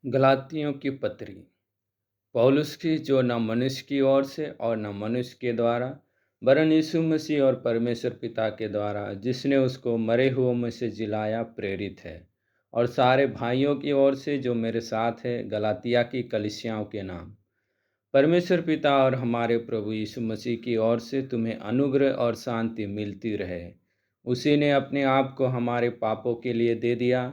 गलातियों की पत्री पौलुस की, जो न मनुष्य की ओर से और न मनुष्य के द्वारा वरन यीशु मसीह और परमेश्वर पिता के द्वारा जिसने उसको मरे हुओं में से जिलाया प्रेरित है, और सारे भाइयों की ओर से जो मेरे साथ है गलातिया की कलीसियाओं के नाम। परमेश्वर पिता और हमारे प्रभु यीशु मसीह की ओर से तुम्हें अनुग्रह और शांति मिलती रहे। उसी ने अपने आप को हमारे पापों के लिए दे दिया,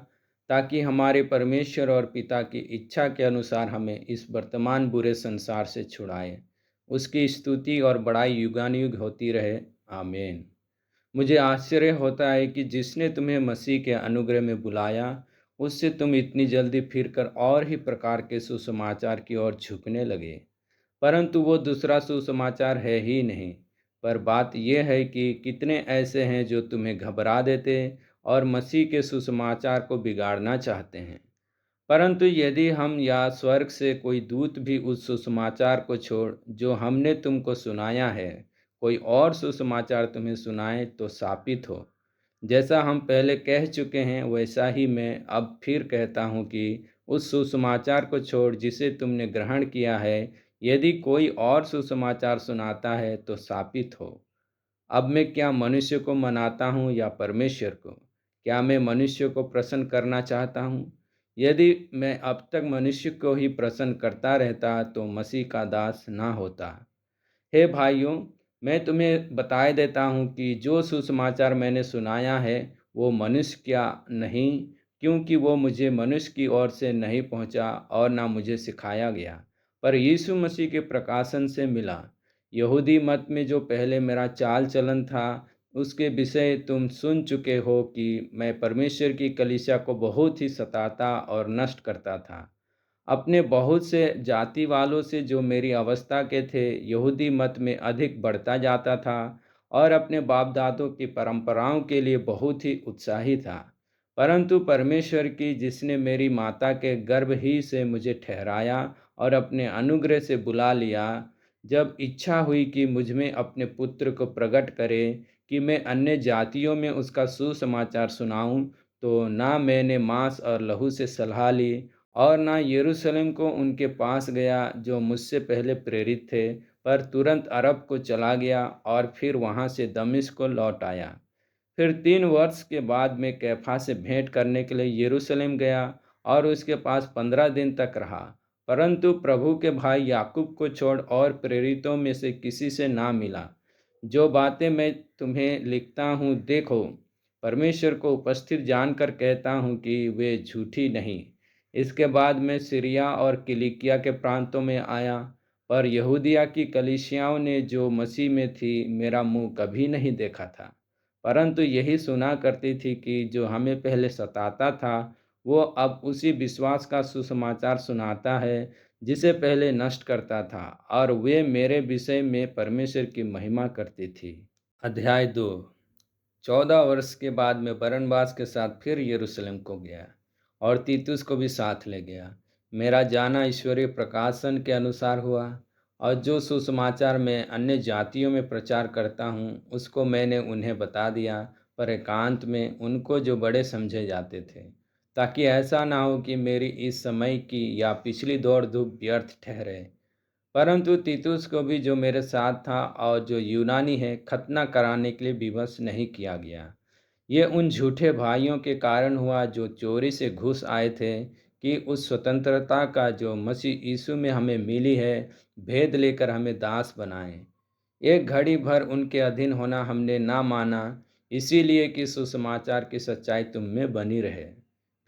ताकि हमारे परमेश्वर और पिता की इच्छा के अनुसार हमें इस वर्तमान बुरे संसार से छुड़ाए। उसकी स्तुति और बड़ाई युगानुयुग होती रहे। आमीन। मुझे आश्चर्य होता है कि जिसने तुम्हें मसीह के अनुग्रह में बुलाया, उससे तुम इतनी जल्दी फिरकर और ही प्रकार के सुसमाचार की ओर झुकने लगे। परंतु वो दूसरा सुसमाचार है ही नहीं। पर बात यह है कि कितने ऐसे हैं जो तुम्हें घबरा देते और मसीह के सुसमाचार को बिगाड़ना चाहते हैं। परंतु यदि हम या स्वर्ग से कोई दूत भी उस सुसमाचार को छोड़ जो हमने तुमको सुनाया है, कोई और सुसमाचार तुम्हें सुनाए, तो शापित हो। जैसा हम पहले कह चुके हैं, वैसा ही मैं अब फिर कहता हूँ कि उस सुसमाचार को छोड़ जिसे तुमने ग्रहण किया है, यदि कोई और सुसमाचार सुनाता है तो शापित हो। अब मैं क्या मनुष्य को मनाता हूँ या परमेश्वर को? क्या मैं मनुष्य को प्रसन्न करना चाहता हूँ? यदि मैं अब तक मनुष्य को ही प्रसन्न करता रहता तो मसीह का दास ना होता। हे भाइयों, मैं तुम्हें बताए देता हूँ कि जो सुसमाचार मैंने सुनाया है वो मनुष्य क्या नहीं, क्योंकि वो मुझे मनुष्य की ओर से नहीं पहुँचा और ना मुझे सिखाया गया, पर यीशु मसीह के प्रकाशन से मिला। यहूदी मत में जो पहले मेरा चाल चलन था, उसके विषय तुम सुन चुके हो कि मैं परमेश्वर की कलीसिया को बहुत ही सताता और नष्ट करता था। अपने बहुत से जाति वालों से जो मेरी अवस्था के थे, यहूदी मत में अधिक बढ़ता जाता था और अपने बाप दादों की परंपराओं के लिए बहुत ही उत्साही था। परंतु परमेश्वर की, जिसने मेरी माता के गर्भ ही से मुझे ठहराया और अपने अनुग्रह से बुला लिया, जब इच्छा हुई कि मुझ में अपने पुत्र को प्रकट करे कि मैं अन्य जातियों में उसका सुसमाचार सुनाऊं, तो ना मैंने मांस और लहू से सलाह ली और ना यरूशलेम को उनके पास गया जो मुझसे पहले प्रेरित थे, पर तुरंत अरब को चला गया और फिर वहाँ से दमिश्क को लौट आया। फिर 3 वर्ष के बाद मैं कैफा से भेंट करने के लिए यरूशलेम गया और उसके पास 15 दिन तक रहा। परंतु प्रभु के भाई याकूब को छोड़ और प्रेरितों में से किसी से ना मिला। जो बातें मैं तुम्हें लिखता हूँ, देखो, परमेश्वर को उपस्थित जानकर कहता हूँ कि वे झूठी नहीं। इसके बाद मैं सीरिया और किलिकिया के प्रांतों में आया, पर यहूदिया की कलीसियाओं ने जो मसीह में थी मेरा मुंह कभी नहीं देखा था, परंतु यही सुना करती थी कि जो हमें पहले सताता था वो अब उसी विश्वास का सुसमाचार सुनाता है जिसे पहले नष्ट करता था, और वे मेरे विषय में परमेश्वर की महिमा करती थी। अध्याय 2। 14 वर्ष के बाद मैं बरनबास के साथ फिर यरूशलेम को गया और तीतुस को भी साथ ले गया। मेरा जाना ईश्वरीय प्रकाशन के अनुसार हुआ, और जो सुसमाचार मैं अन्य जातियों में प्रचार करता हूँ उसको मैंने उन्हें बता दिया, पर एकांत में उनको जो बड़े समझे जाते थे, ताकि ऐसा ना हो कि मेरी इस समय की या पिछली दौड़ धूप व्यर्थ ठहरे। परंतु तीतुस को भी, जो मेरे साथ था और जो यूनानी है, खतना कराने के लिए विवश नहीं किया गया। ये उन झूठे भाइयों के कारण हुआ जो चोरी से घुस आए थे, कि उस स्वतंत्रता का जो मसीह यीशु में हमें मिली है भेद लेकर हमें दास बनाएं। एक घड़ी भर उनके अधीन होना हमने ना माना, इसीलिए कि सुसमाचार की सच्चाई तुम में बनी रहे।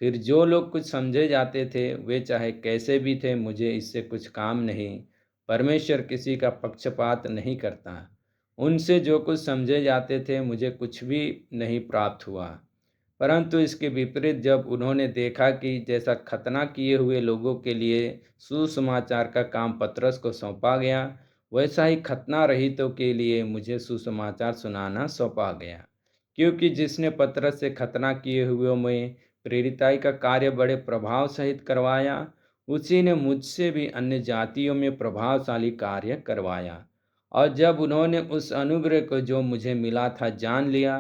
फिर जो लोग कुछ समझे जाते थे, वे चाहे कैसे भी थे, मुझे इससे कुछ काम नहीं। परमेश्वर किसी का पक्षपात नहीं करता। उनसे जो कुछ समझे जाते थे, मुझे कुछ भी नहीं प्राप्त हुआ। परंतु इसके विपरीत, जब उन्होंने देखा कि जैसा खतना किए हुए लोगों के लिए सुसमाचार का काम पतरस को सौंपा गया, वैसा ही खतना रहितों के लिए मुझे सुसमाचार सुनाना सौंपा गया। क्योंकि जिसने पतरस से खतना किए हुए में प्रेरिताई का कार्य बड़े प्रभाव सहित करवाया, उसी ने मुझसे भी अन्य जातियों में प्रभावशाली कार्य करवाया। और जब उन्होंने उस अनुग्रह को जो मुझे मिला था जान लिया,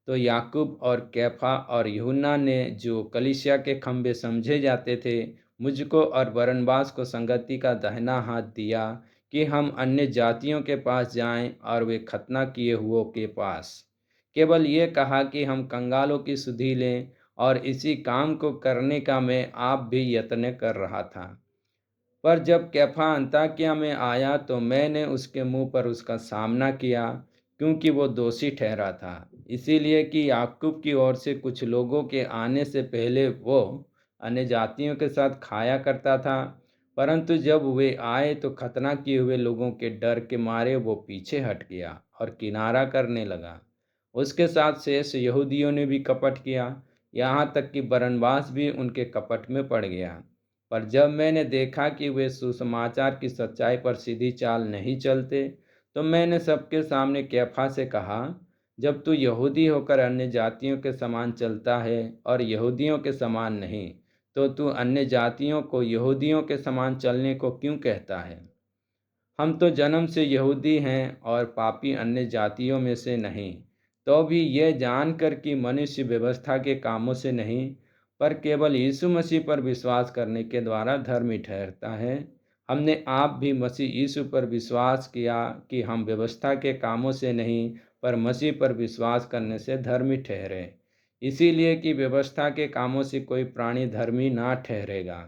तो याकूब और कैफा और यूहन्ना ने, जो कलीसिया के खंबे समझे जाते थे, मुझको और बरनबास को संगति का दाहिना हाथ दिया कि हम अन्य जातियों के पास जाएं और वे खतना किए हुओं के पास। केवल ये कहा कि हम कंगालों की सुधि लें, और इसी काम को करने का मैं आप भी यत्न कर रहा था। पर जब कैफा अन्ताकिया में आया तो मैंने उसके मुंह पर उसका सामना किया, क्योंकि वो दोषी ठहरा था। इसीलिए कि याकूब की ओर से कुछ लोगों के आने से पहले वो अन्य जातियों के साथ खाया करता था, परंतु जब वे आए तो खतना किए हुए लोगों के डर के मारे वो पीछे हट गया और किनारा करने लगा। उसके साथ शेष यहूदियों ने भी कपट किया, यहाँ तक कि बरनबास भी उनके कपट में पड़ गया। पर जब मैंने देखा कि वे सुसमाचार की सच्चाई पर सीधी चाल नहीं चलते, तो मैंने सबके सामने कैफा से कहा, जब तू यहूदी होकर अन्य जातियों के समान चलता है और यहूदियों के समान नहीं, तो तू अन्य जातियों को यहूदियों के समान चलने को क्यों कहता है? हम तो जन्म से यहूदी हैं और पापी अन्य जातियों में से नहीं। तो भी यह जानकर कि मनुष्य व्यवस्था के कामों से नहीं, पर केवल यीशु मसीह पर विश्वास करने के द्वारा धर्मी ठहरता है। हमने आप भी मसीह यीशु पर विश्वास किया कि हम व्यवस्था के कामों से नहीं, पर मसीह पर विश्वास करने से धर्मी ठहरे। इसीलिए कि व्यवस्था के कामों से कोई प्राणी धर्मी ना ठहरेगा।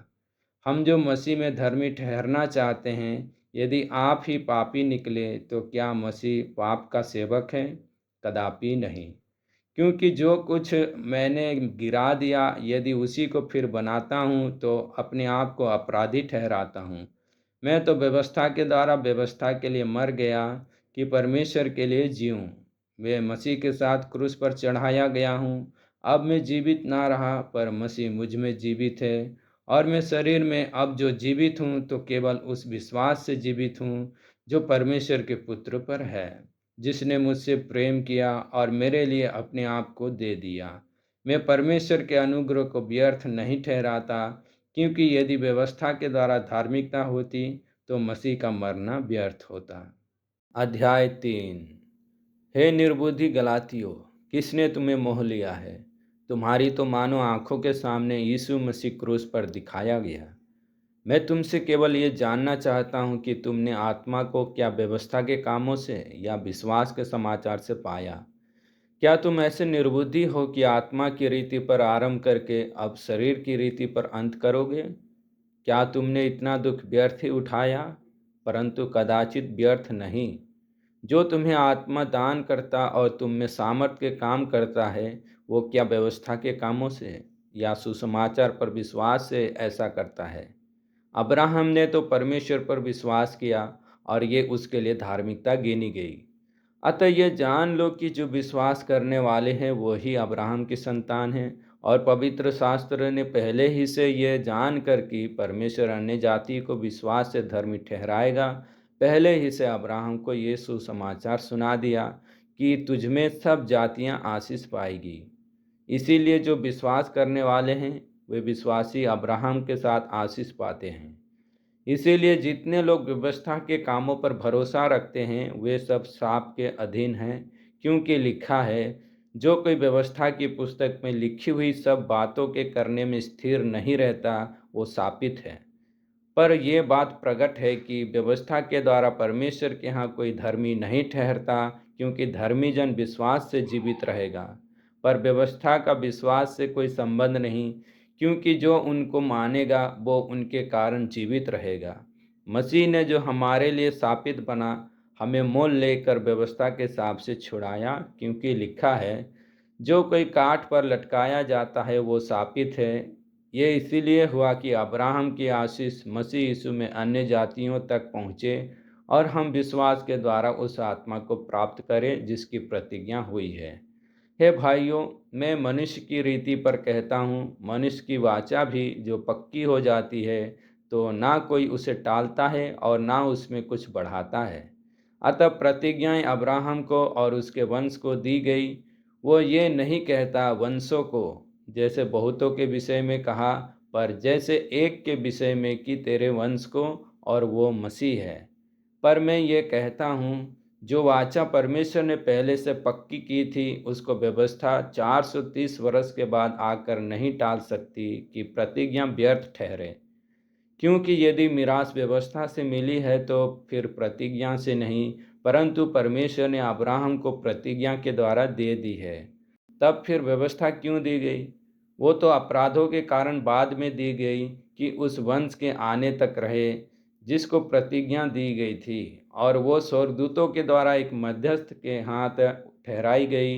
हम जो मसीह में धर्मी ठहरना चाहते हैं, यदि आप ही पापी निकले तो क्या मसीह पाप का सेवक है? कदापि नहीं। क्योंकि जो कुछ मैंने गिरा दिया, यदि उसी को फिर बनाता हूँ तो अपने आप को अपराधी ठहराता हूँ। मैं तो व्यवस्था के द्वारा व्यवस्था के लिए मर गया कि परमेश्वर के लिए जीऊँ। मैं मसीह के साथ क्रूस पर चढ़ाया गया हूँ। अब मैं जीवित ना रहा, पर मसीह मुझ में जीवित है। और मैं शरीर में अब जो जीवित हूँ तो केवल उस विश्वास से जीवित हूँ जो परमेश्वर के पुत्र पर है, जिसने मुझसे प्रेम किया और मेरे लिए अपने आप को दे दिया। मैं परमेश्वर के अनुग्रह को व्यर्थ नहीं ठहराता, क्योंकि यदि व्यवस्था के द्वारा धार्मिकता होती तो मसीह का मरना व्यर्थ होता। अध्याय 3। हे निर्बुद्धि गलातियों, किसने तुम्हें मोह लिया है? तुम्हारी तो मानो आंखों के सामने यीशु मसीह क्रूस पर दिखाया गया। मैं तुमसे केवल ये जानना चाहता हूँ कि तुमने आत्मा को क्या व्यवस्था के कामों से या विश्वास के समाचार से पाया? क्या तुम ऐसे निर्बुद्धि हो कि आत्मा की रीति पर आरंभ करके अब शरीर की रीति पर अंत करोगे? क्या तुमने इतना दुख व्यर्थ ही उठाया? परंतु कदाचित व्यर्थ नहीं। जो तुम्हें आत्मा दान करता और तुम में सामर्थ के काम करता है, वो क्या व्यवस्था के कामों से या सुसमाचार पर विश्वास से ऐसा करता है? अब्राहम ने तो परमेश्वर पर विश्वास किया और ये उसके लिए धार्मिकता गिनी गई। अतः ये जान लो कि जो विश्वास करने वाले हैं वो ही अब्राहम की संतान हैं। और पवित्र शास्त्र ने पहले ही से यह जान कर कि परमेश्वर अन्य जाति को विश्वास से धर्मी ठहराएगा, पहले ही से अब्राहम को ये सुसमाचार सुना दिया कि तुझमें सब जातियां आशीष पाएगी। इसीलिए जो विश्वास करने वाले हैं वे विश्वासी अब्राहम के साथ आशीष पाते हैं। इसीलिए जितने लोग व्यवस्था के कामों पर भरोसा रखते हैं वे सब शाप के अधीन हैं, क्योंकि लिखा है, जो कोई व्यवस्था की पुस्तक में लिखी हुई सब बातों के करने में स्थिर नहीं रहता वो शापित है। पर यह बात प्रकट है कि व्यवस्था के द्वारा परमेश्वर के यहाँ कोई धर्मी नहीं ठहरता, क्योंकि धर्मी जन विश्वास से जीवित रहेगा। पर व्यवस्था का विश्वास से कोई संबंध नहीं, क्योंकि जो उनको मानेगा वो उनके कारण जीवित रहेगा। मसीह ने जो हमारे लिए शापित बना, हमें मोल लेकर व्यवस्था के हिसाब से छुड़ाया, क्योंकि लिखा है, जो कोई काठ पर लटकाया जाता है वो शापित है। ये इसीलिए हुआ कि अब्राहम की आशीष मसीह यीशु में अन्य जातियों तक पहुँचे और हम विश्वास के द्वारा उस आत्मा को प्राप्त करें जिसकी प्रतिज्ञा हुई है। हे भाइयों, मैं मनुष्य की रीति पर कहता हूँ, मनुष्य की वाचा भी जो पक्की हो जाती है तो ना कोई उसे टालता है और ना उसमें कुछ बढ़ाता है। अतः प्रतिज्ञाएं अब्राहम को और उसके वंश को दी गई। वो ये नहीं कहता वंशों को, जैसे बहुतों के विषय में कहा, पर जैसे एक के विषय में कि तेरे वंश को, और वो मसीह है। पर मैं ये कहता हूँ, जो वाचा परमेश्वर ने पहले से पक्की की थी उसको व्यवस्था 430 वर्ष के बाद आकर नहीं टाल सकती कि प्रतिज्ञा व्यर्थ ठहरे। क्योंकि यदि मीरास व्यवस्था से मिली है तो फिर प्रतिज्ञा से नहीं, परंतु परमेश्वर ने अब्राहम को प्रतिज्ञा के द्वारा दे दी है। तब फिर व्यवस्था क्यों दी गई? वो तो अपराधों के कारण बाद में दी गई कि उस वंश के आने तक रहे जिसको प्रतिज्ञा दी गई थी, और वो स्वर्गदूतों के द्वारा एक मध्यस्थ के हाथ ठहराई गई।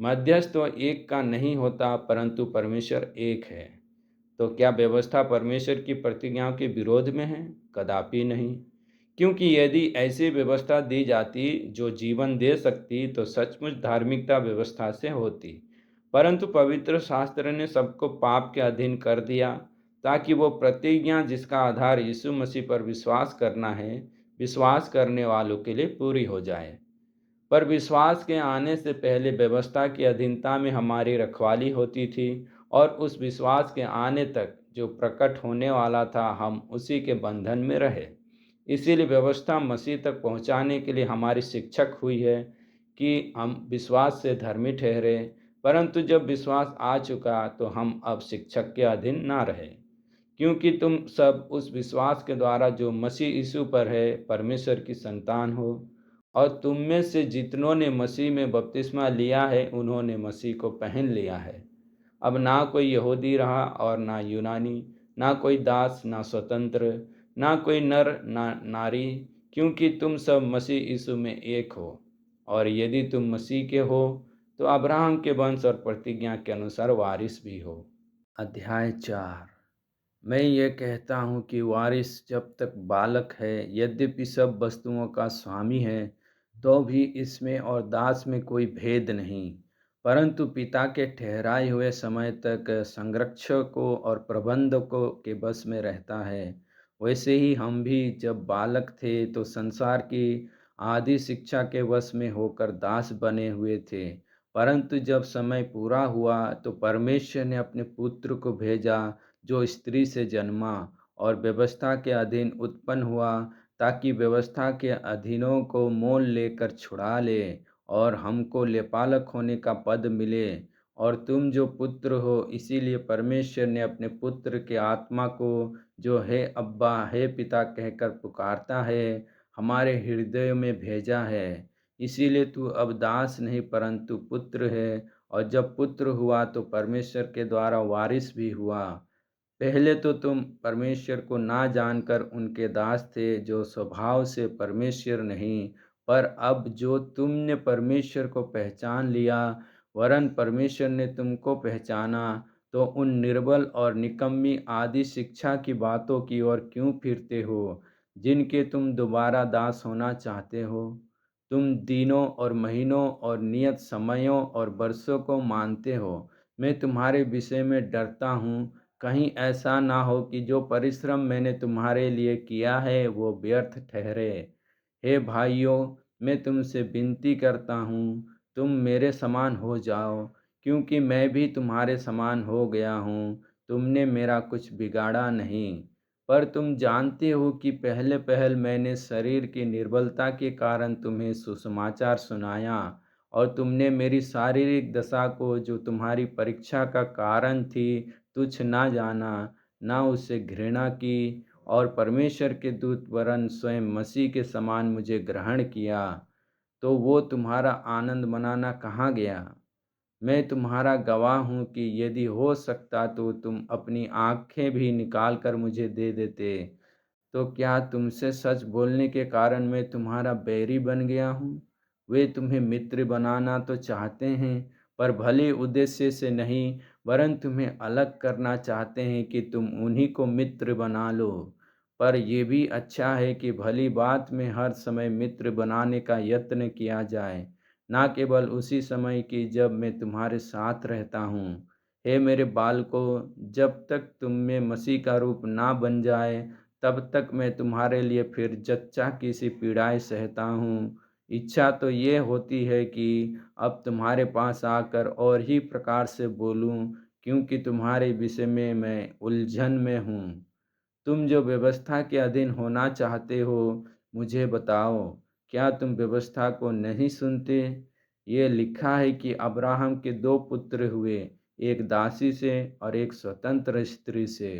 मध्यस्थ तो एक का नहीं होता, परंतु परमेश्वर एक है। तो क्या व्यवस्था परमेश्वर की प्रतिज्ञाओं के विरोध में है? कदापि नहीं। क्योंकि यदि ऐसी व्यवस्था दी जाती जो जीवन दे सकती तो सचमुच धार्मिकता व्यवस्था से होती। परंतु पवित्र शास्त्र ने सबको पाप के अधीन कर दिया ताकि वो प्रतिज्ञा जिसका आधार यीशु मसीह पर विश्वास करना है, विश्वास करने वालों के लिए पूरी हो जाए। पर विश्वास के आने से पहले व्यवस्था की अधीनता में हमारी रखवाली होती थी, और उस विश्वास के आने तक जो प्रकट होने वाला था हम उसी के बंधन में रहे। इसीलिए व्यवस्था मसीह तक पहुंचाने के लिए हमारी शिक्षक हुई है कि हम विश्वास से धर्मी ठहरे। परंतु जब विश्वास आ चुका तो हम अब शिक्षक के अधीन ना रहे, क्योंकि तुम सब उस विश्वास के द्वारा जो मसीह यीशु पर है परमेश्वर की संतान हो। और तुम में से जितनों ने मसीह में बपतिस्मा लिया है उन्होंने मसीह को पहन लिया है। अब ना कोई यहूदी रहा और ना यूनानी, ना कोई दास ना स्वतंत्र, ना कोई नर ना नारी, क्योंकि तुम सब मसीह यीशु में एक हो। और यदि तुम मसीह के हो तो अब्राहम के वंश और प्रतिज्ञा के अनुसार वारिस भी हो। अध्याय 4। मैं ये कहता हूँ कि वारिस जब तक बालक है, यद्यपि सब वस्तुओं का स्वामी है, तो भी इसमें और दास में कोई भेद नहीं, परंतु पिता के ठहराए हुए समय तक संरक्षकों और प्रबंधकों के बस में रहता है। वैसे ही हम भी जब बालक थे तो संसार की आदि शिक्षा के वश में होकर दास बने हुए थे। परंतु जब समय पूरा हुआ तो परमेश्वर ने अपने पुत्र को भेजा जो स्त्री से जन्मा और व्यवस्था के अधीन उत्पन्न हुआ, ताकि व्यवस्था के अधीनों को मोल लेकर छुड़ा ले और हमको लेपालक होने का पद मिले। और तुम जो पुत्र हो, इसीलिए परमेश्वर ने अपने पुत्र के आत्मा को, जो हे अब्बा हे पिता कहकर पुकारता है, हमारे हृदय में भेजा है। इसीलिए तू अब दास नहीं परंतु पुत्र है, और जब पुत्र हुआ तो परमेश्वर के द्वारा वारिस भी हुआ। पहले तो तुम परमेश्वर को ना जानकर उनके दास थे जो स्वभाव से परमेश्वर नहीं, पर अब जो तुमने परमेश्वर को पहचान लिया, वरन परमेश्वर ने तुमको पहचाना, तो उन निर्बल और निकम्मी आदि शिक्षा की बातों की ओर क्यों फिरते हो, जिनके तुम दोबारा दास होना चाहते हो? तुम दिनों और महीनों और नियत समयों और वर्षों को मानते हो। मैं तुम्हारे विषय में डरता हूँ, कहीं ऐसा ना हो कि जो परिश्रम मैंने तुम्हारे लिए किया है वो व्यर्थ ठहरे। हे भाइयों, मैं तुमसे विनती करता हूँ, तुम मेरे समान हो जाओ, क्योंकि मैं भी तुम्हारे समान हो गया हूँ। तुमने मेरा कुछ बिगाड़ा नहीं। पर तुम जानते हो कि पहले पहल मैंने शरीर की निर्बलता के कारण तुम्हें सुसमाचार सुनाया, और तुमने मेरी शारीरिक दशा को, जो तुम्हारी परीक्षा का कारण थी, तुच्छ ना जाना, ना उससे घृणा की, और परमेश्वर के दूत वरन स्वयं मसीह के समान मुझे ग्रहण किया। तो वो तुम्हारा आनंद मनाना कहाँ गया? मैं तुम्हारा गवाह हूँ कि यदि हो सकता तो तुम अपनी आँखें भी निकाल कर मुझे दे देते। तो क्या तुमसे सच बोलने के कारण मैं तुम्हारा बैरी बन गया हूँ? वे तुम्हें मित्र बनाना तो चाहते हैं, पर भले उद्देश्य से नहीं, वरन तुम्हें अलग करना चाहते हैं कि तुम उन्हीं को मित्र बना लो। पर ये भी अच्छा है कि भली बात में हर समय मित्र बनाने का यत्न किया जाए, ना केवल उसी समय की जब मैं तुम्हारे साथ रहता हूँ। हे मेरे बालकों, जब तक तुम में मसीह का रूप ना बन जाए, तब तक मैं तुम्हारे लिए फिर जच्चा की सी पीड़ाएँ सहता हूँ। इच्छा तो ये होती है कि अब तुम्हारे पास आकर और ही प्रकार से बोलूँ, क्योंकि तुम्हारे विषय में मैं उलझन में हूँ। तुम जो व्यवस्था के अधीन होना चाहते हो, मुझे बताओ, क्या तुम व्यवस्था को नहीं सुनते? ये लिखा है कि अब्राहम के 2 पुत्र हुए, एक दासी से और एक स्वतंत्र स्त्री से।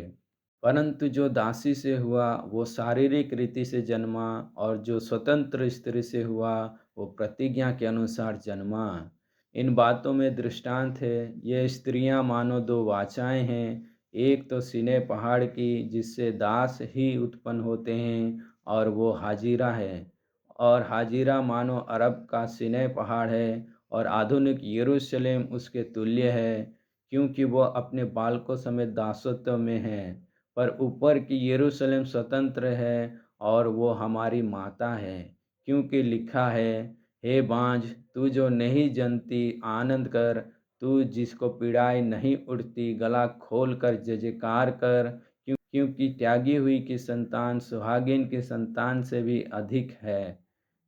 परंतु जो दासी से हुआ वो शारीरिक रीति से जन्मा, और जो स्वतंत्र स्त्री से हुआ वो प्रतिज्ञा के अनुसार जन्मा। इन बातों में दृष्टांत है। ये स्त्रियां मानो दो वाचाएं हैं। एक तो सीने पहाड़ की, जिससे दास ही उत्पन्न होते हैं, और वो हाजिरा है। और हाजिरा मानो अरब का सीने पहाड़ है, और आधुनिक यरूशलेम उसके तुल्य है, क्योंकि वो अपने बालकों समेत दासत्व में है। पर ऊपर की यरूशलेम स्वतंत्र है, और वो हमारी माता है, क्योंकि लिखा है, हे बाँझ, तू जो नहीं जनती आनंद कर, तू जिसको पीड़ाएँ नहीं उठती गला खोल कर जय जयकार कर, क्योंकि त्यागी हुई की संतान सुहागिन की संतान से भी अधिक है।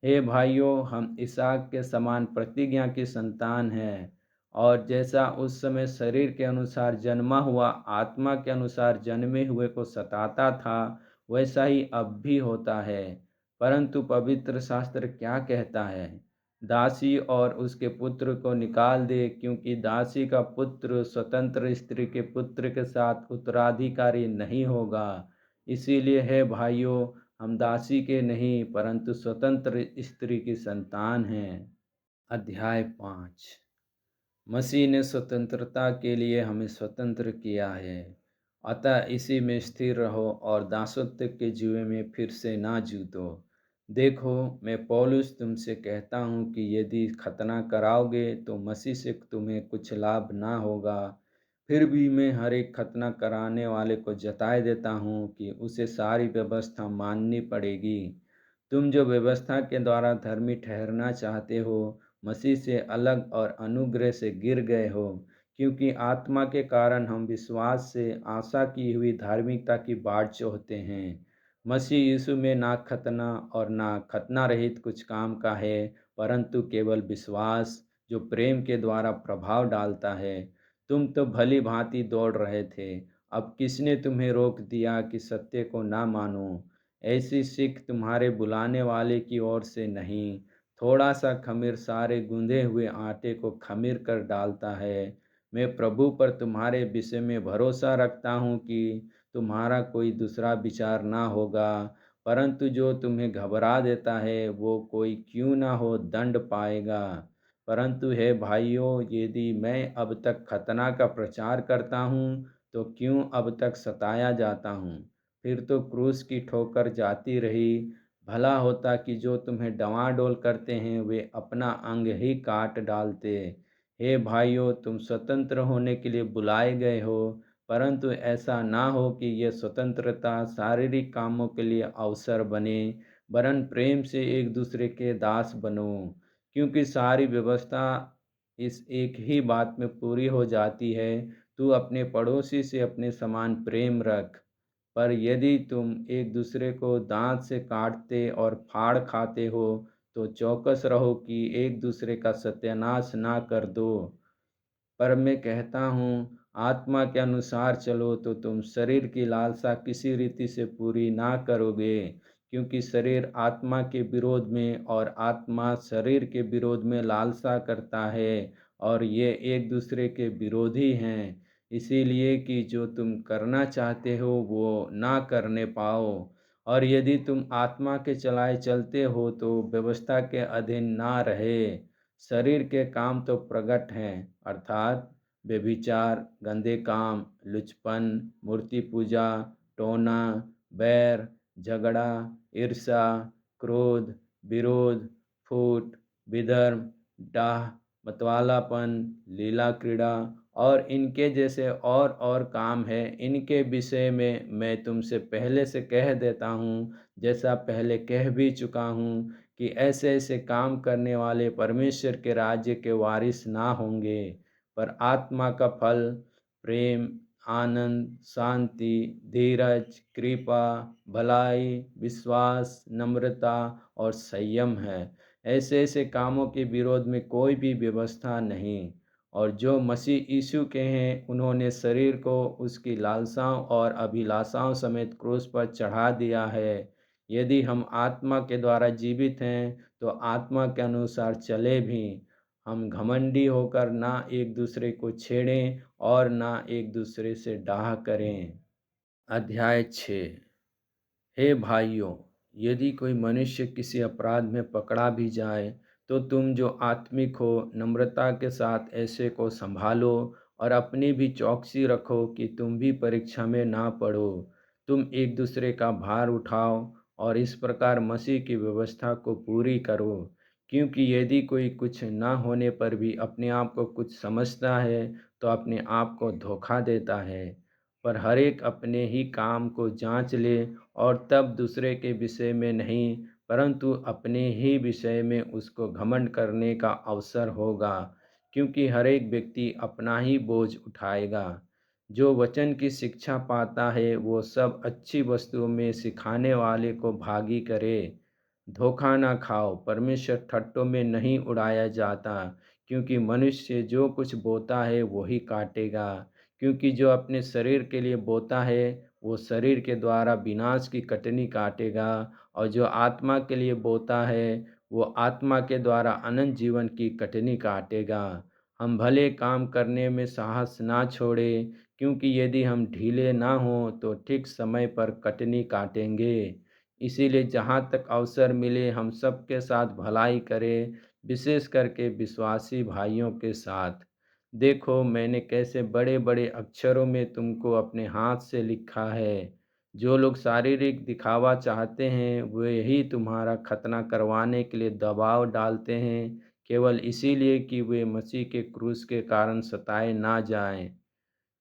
हे भाइयों, हम इसहाक के समान प्रतिज्ञा की संतान हैं। और जैसा उस समय शरीर के अनुसार जन्मा हुआ आत्मा के अनुसार जन्मे हुए को सताता था, वैसा ही अब भी होता है। परंतु पवित्र शास्त्र क्या कहता है? दासी और उसके पुत्र को निकाल दे, क्योंकि दासी का पुत्र स्वतंत्र स्त्री के पुत्र के साथ उत्तराधिकारी नहीं होगा। इसीलिए है भाइयों, हम दासी के नहीं परंतु स्वतंत्र स्त्री की संतान हैं। अध्याय 5। मसीह ने स्वतंत्रता के लिए हमें स्वतंत्र किया है। अतः इसी में स्थिर रहो और दासत्व के जुए में फिर से ना जूतो। देखो, मैं पौलुस तुमसे कहता हूँ कि यदि खतना कराओगे तो मसीह से तुम्हें कुछ लाभ ना होगा। फिर भी मैं हर एक खतना कराने वाले को जताए देता हूँ कि उसे सारी व्यवस्था माननी पड़ेगी। तुम जो व्यवस्था के द्वारा धर्मी ठहरना चाहते हो, मसीह से अलग और अनुग्रह से गिर गए हो, क्योंकि आत्मा के कारण हम विश्वास से आशा की हुई धार्मिकता की बाट जोहते हैं। मसीह यीशु में ना खतना और ना खतना रहित कुछ काम का है, परंतु केवल विश्वास जो प्रेम के द्वारा प्रभाव डालता है। तुम तो भली भांति दौड़ रहे थे, अब किसने तुम्हें रोक दिया कि सत्य को ना मानो? ऐसी सीख तुम्हारे बुलाने वाले की ओर से नहीं। थोड़ा सा खमीर सारे गूंदे हुए आटे को खमीर कर डालता है। मैं प्रभु पर तुम्हारे विषय में भरोसा रखता हूँ कि तुम्हारा कोई दूसरा विचार ना होगा, परंतु जो तुम्हें घबरा देता है वो कोई क्यों ना हो दंड पाएगा। परंतु हे भाइयों, यदि मैं अब तक खतना का प्रचार करता हूँ तो क्यों अब तक सताया जाता हूँ? फिर तो क्रूस की ठोकर जाती रही। भला होता कि जो तुम्हें डंवाडोल करते हैं वे अपना अंग ही काट डालते। हे भाइयों, तुम स्वतंत्र होने के लिए बुलाए गए हो, परंतु ऐसा ना हो कि यह स्वतंत्रता शारीरिक कामों के लिए अवसर बने, वरन प्रेम से एक दूसरे के दास बनो। क्योंकि सारी व्यवस्था इस एक ही बात में पूरी हो जाती है, तू अपने पड़ोसी से अपने समान प्रेम रख। पर यदि तुम एक दूसरे को दांत से काटते और फाड़ खाते हो, तो चौकस रहो कि एक दूसरे का सत्यानाश ना कर दो। पर मैं कहता हूँ, आत्मा के अनुसार चलो तो तुम शरीर की लालसा किसी रीति से पूरी ना करोगे, क्योंकि शरीर आत्मा के विरोध में और आत्मा शरीर के विरोध में लालसा करता है, और ये एक दूसरे के विरोधी हैं। इसीलिए कि जो तुम करना चाहते हो वो ना करने पाओ। और यदि तुम आत्मा के चलाए चलते हो तो व्यवस्था के अधीन ना रहे। शरीर के काम तो प्रकट हैं, अर्थात व्यभिचार, गंदे काम, लुचपन, मूर्ति पूजा, टोना, बैर, झगड़ा, ईर्ष्या, क्रोध, विरोध, फूट, विधर्म, डाह, मतवालापन, लीला क्रीड़ा और इनके जैसे और काम है। इनके विषय में मैं तुमसे पहले से कह देता हूँ, जैसा पहले कह भी चुका हूँ, कि ऐसे ऐसे काम करने वाले परमेश्वर के राज्य के वारिस ना होंगे। पर आत्मा का फल प्रेम, आनंद, शांति, धीरज, कृपा, भलाई, विश्वास, नम्रता और संयम है। ऐसे ऐसे कामों के विरोध में कोई भी व्यवस्था नहीं। और जो मसीह यीशु के हैं, उन्होंने शरीर को उसकी लालसाओं और अभिलाषाओं समेत क्रूस पर चढ़ा दिया है। यदि हम आत्मा के द्वारा जीवित हैं तो आत्मा के अनुसार चले भी। हम घमंडी होकर ना एक दूसरे को छेड़ें और ना एक दूसरे से डाह करें। अध्याय 6। हे भाइयों, यदि कोई मनुष्य किसी अपराध में पकड़ा भी जाए, तो तुम जो आत्मिक हो, नम्रता के साथ ऐसे को संभालो और अपनी भी चौकसी रखो कि तुम भी परीक्षा में ना पड़ो। तुम एक दूसरे का भार उठाओ और इस प्रकार मसीह की व्यवस्था को पूरी करो। क्योंकि यदि कोई कुछ ना होने पर भी अपने आप को कुछ समझता है, तो अपने आप को धोखा देता है। पर हर एक अपने ही काम को जांच ले, और तब दूसरे के विषय में नहीं, परंतु अपने ही विषय में उसको घमंड करने का अवसर होगा। क्योंकि हर एक व्यक्ति अपना ही बोझ उठाएगा। जो वचन की शिक्षा पाता है, वो सब अच्छी वस्तुओं में सिखाने वाले को भागी करे। धोखा ना खाओ, परमेश्वर ठट्टों में नहीं उड़ाया जाता। क्योंकि मनुष्य जो कुछ बोता है वो ही काटेगा। क्योंकि जो अपने शरीर के लिए बोता है, वो शरीर के द्वारा विनाश की कटनी काटेगा। और जो आत्मा के लिए बोता है, वो आत्मा के द्वारा अनंत जीवन की कटनी काटेगा। हम भले काम करने में साहस ना छोड़ें, क्योंकि यदि हम ढीले ना हों तो ठीक समय पर कटनी काटेंगे। इसीलिए जहाँ तक अवसर मिले, हम सबके साथ भलाई करें, विशेष करके विश्वासी भाइयों के साथ। देखो, मैंने कैसे बड़े बड़े अक्षरों में तुमको अपने हाथ से लिखा है। जो लोग शारीरिक दिखावा चाहते हैं, वे ही तुम्हारा खतना करवाने के लिए दबाव डालते हैं, केवल इसीलिए कि वे मसीह के क्रूस के कारण सताए ना जाएं।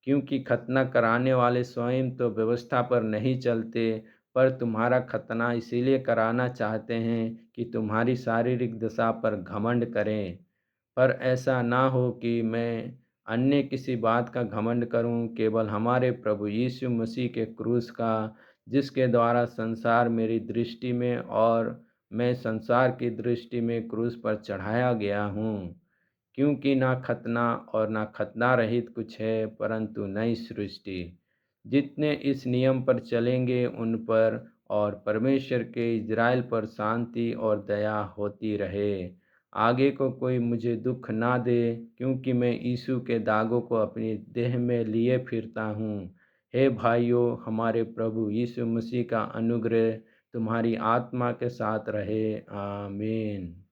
क्योंकि खतना कराने वाले स्वयं तो व्यवस्था पर नहीं चलते, पर तुम्हारा खतना इसीलिए कराना चाहते हैं कि तुम्हारी शारीरिक दशा पर घमंड करें। पर ऐसा ना हो कि मैं अन्य किसी बात का घमंड करूं, केवल हमारे प्रभु यीशु मसीह के क्रूस का, जिसके द्वारा संसार मेरी दृष्टि में और मैं संसार की दृष्टि में क्रूस पर चढ़ाया गया हूँ। क्योंकि ना खतना और ना खतना रहित कुछ है, परंतु नई सृष्टि। जितने इस नियम पर चलेंगे, उन पर और परमेश्वर के इज़राइल पर शांति और दया होती रहे। आगे को कोई मुझे दुख ना दे, क्योंकि मैं यीशु के दागों को अपनी देह में लिए फिरता हूँ। हे भाइयों, हमारे प्रभु यीशु मसीह का अनुग्रह तुम्हारी आत्मा के साथ रहे। आमीन।